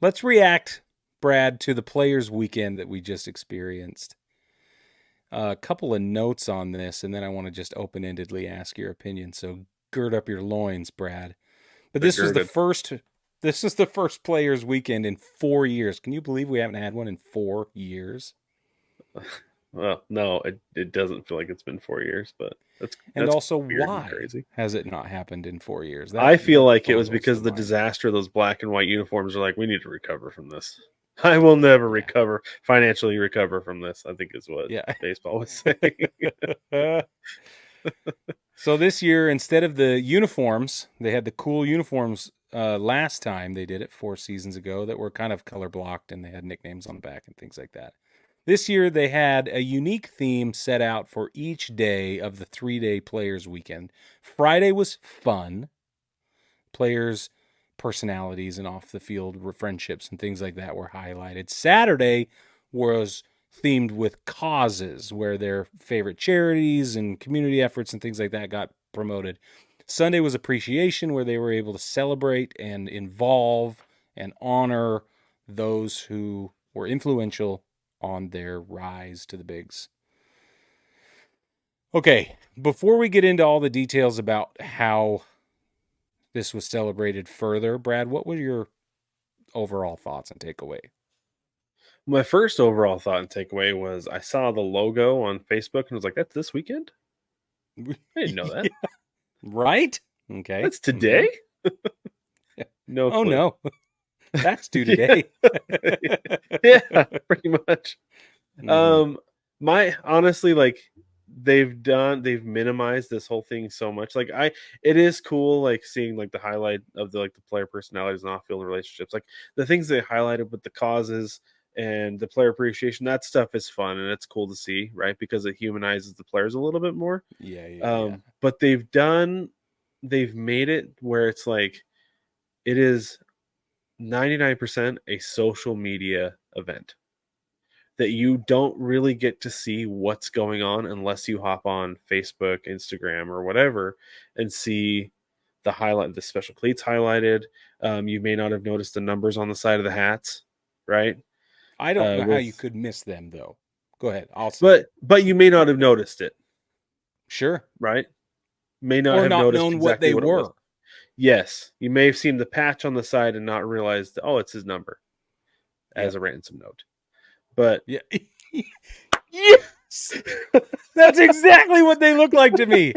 let's react, Brad, to the Players Weekend that we just experienced. A couple of notes on this, and then I want to just open-endedly ask your opinion. So gird up your loins, Brad. But They're this was the girded. first. This is the first Players Weekend in 4 years. Can you believe we haven't had one in 4 years? Well, no, it doesn't feel like it's been 4 years, but that's And that's also, weird and why crazy. has it not happened in 4 years? I feel That like it was boggles because the of the mind. disaster of those black and white uniforms are like, we need to recover from this. I will never Yeah, financially recover from this, I think is what yeah. baseball was saying. So this year, instead of the uniforms, they had the cool uniforms. Last time they did it 4 seasons ago, that were kind of color blocked and they had nicknames on the back and things like that. This year they had a unique theme set out for each day of the 3-day Players Weekend. Friday was fun, players' personalities and off the field friendships and things like that were highlighted. Saturday was themed with causes, where their favorite charities and community efforts and things like that got promoted. Sunday was appreciation, where they were able to celebrate and involve and honor those who were influential on their rise to the bigs. Okay, before we get into all the details about how this was celebrated further, Brad, what were your overall thoughts and takeaway? My first overall thought and takeaway was I saw the logo on Facebook and was like, that's this weekend? I didn't know that. Right? Okay. That's today? No Oh clue. no, that's due Yeah. today. Yeah, pretty much. Hmm. Um, my honestly, like they've minimized this whole thing so much. It is cool, like seeing like the highlight of the player personalities and off-field relationships, like the things they highlighted with the causes and the player appreciation. That stuff is fun and it's cool to see, right? Because it humanizes the players a little bit more. Yeah, yeah, yeah. But they've made it where it's like it is 99% a social media event that you don't really get to see what's going on unless you hop on Facebook, Instagram, or whatever and see the special cleats highlighted. You may not have noticed the numbers on the side of the hats, right? I don't know how With you could miss them though. Go ahead, I'll say it. but you may not have noticed it, Sure. right? May not Or have not noticed known what exactly they what it was. were. Yes, you may have seen the patch on the side and not realized, oh, it's his number as Yep. a ransom note. But Yeah. Yes. That's exactly what they look like to me.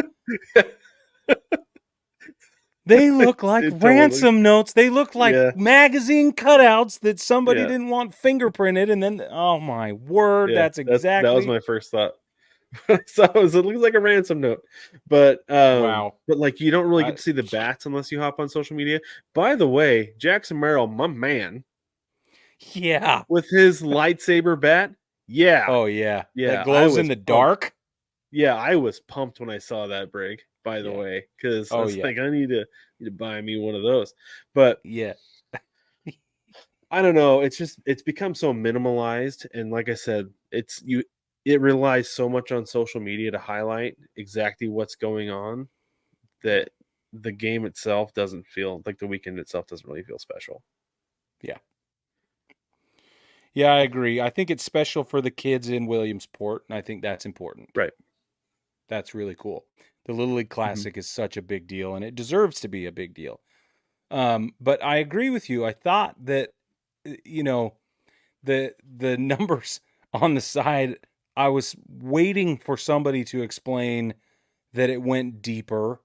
They look like it totally, ransom notes. They look like yeah, magazine cutouts that somebody yeah, didn't want fingerprinted. And then, oh my word, yeah. that's That was exactly. my first thought. So it looks like a ransom note, Wow. but like you don't really get I, to see the bats unless you hop on social media. By the way, Jackson Merrill, my man, yeah. with his lightsaber bat, yeah, Oh, yeah. That yeah, I glows in was the pumped. dark. Yeah, I was pumped when I saw that, Brig. By the Yeah. way, because I Oh, was yeah. like, I need to buy me one of those. But Yeah. I don't know. It's become so minimalized, and like I said, it relies so much on social media to highlight exactly what's going on Yeah. that the game itself doesn't feel like the weekend itself doesn't really feel special. Yeah. Yeah, I agree. I think it's special for the kids in Williamsport, and I think that's important. Right. That's really cool. The Little League Hmm. Classic is such a big deal, and it deserves to be a big deal. But I agree with you. I thought that, you know, the numbers on the side, I was waiting for somebody to explain that it went deeper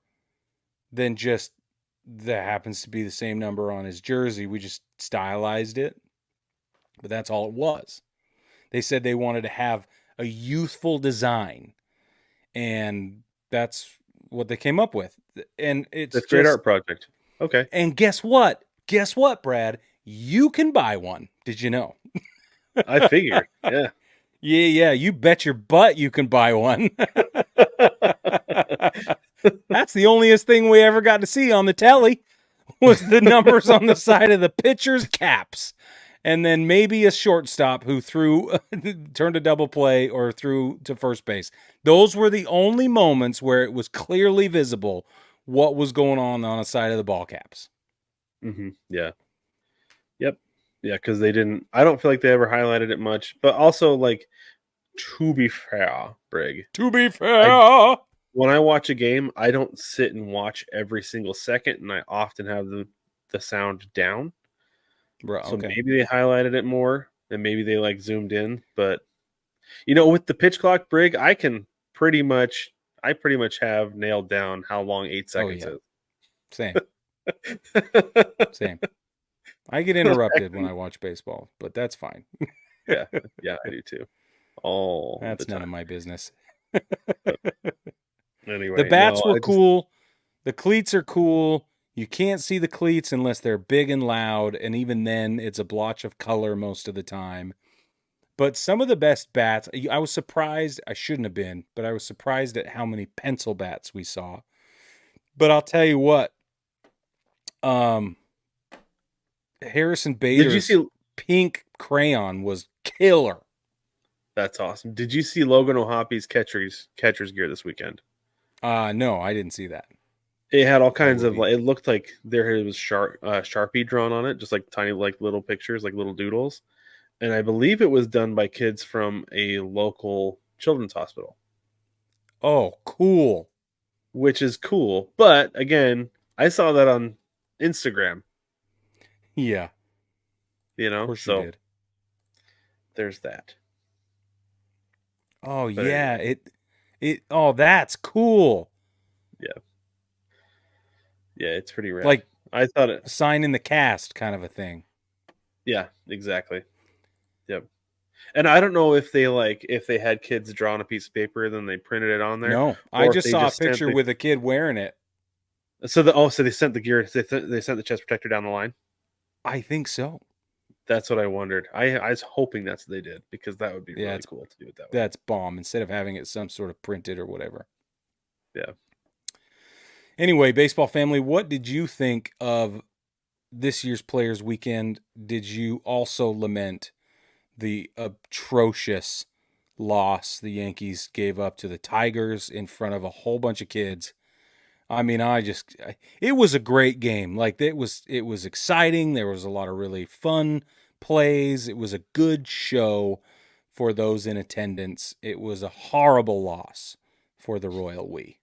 than just that happens to be the same number on his jersey. We just stylized it, but that's all it was. They said they wanted to have a youthful design, and that's what they came up with. And it's That's great just, art project. Okay. and guess what? Guess what, Brad? You can buy one. Did you know? I figured. Yeah. Yeah, yeah, you bet your butt you can buy one. That's the onlyest thing we ever got to see on the telly was the numbers on the side of the pitcher's caps. And then maybe a shortstop who threw turned a double play or threw to first base. Those were the only moments where it was clearly visible what was going on the side of the ball caps. Yeah. Yep. Yeah, because they didn't. I don't feel like they ever highlighted it much. But also, like, to be fair, Brig, To be I fair, when I watch a game, I don't sit and watch every single second, and I often have the sound down. bro. So Okay. maybe they highlighted it more, and maybe they like zoomed in. But with the pitch clock, Brig, I pretty much have nailed down how long 8 Oh seconds yeah, is. same, same. I get interrupted when I watch baseball, but that's fine. Yeah, yeah, I do too, all the That's none time. of my business. But The anyway, no, bats were I just cool. The cleats are cool. You can't see the cleats unless they're big and loud, and even then, it's a blotch of color most of the time. But some of the best bats, I was surprised. I shouldn't have been, but I was surprised at how many pencil bats we saw. But I'll tell you what, um, Harrison did you Bader's see pink crayon was killer. that's awesome. Did you see Logan O'Hoppy's catcher's gear this weekend? No, I didn't see that. It had all That kinds would of be like it looked like there was Sharpie drawn on it, just like tiny like little pictures, like little doodles. And I believe it was done by kids from a local children's hospital, cool. which is cool. But again, I saw that on Instagram, Yeah, of course you so did. there's that. Oh But yeah, anyway, it. Oh, that's cool. yeah, yeah, it's pretty rad. Like I thought it, sign in the cast kind of a thing. yeah, exactly. Yep. And I don't know if they had kids draw on a piece of paper, then they printed it on there, No, I or if just they saw a just sent picture with a kid wearing it. so they sent the gear, they sent the chest protector down the line. I think so. That's what I wondered. I was hoping that's what they did because that would be Yeah, really it's cool to do it that way. that's bomb instead of having it some sort of printed or whatever. Yeah. Anyway, baseball family, what did you think of this year's Players Weekend? Did you also lament the atrocious loss the Yankees gave up to the Tigers in front of a whole bunch of kids? I mean, it was a great game. Like it was exciting. There was a lot of really fun plays. It was a good show for those in attendance. It was a horrible loss for the Royal We.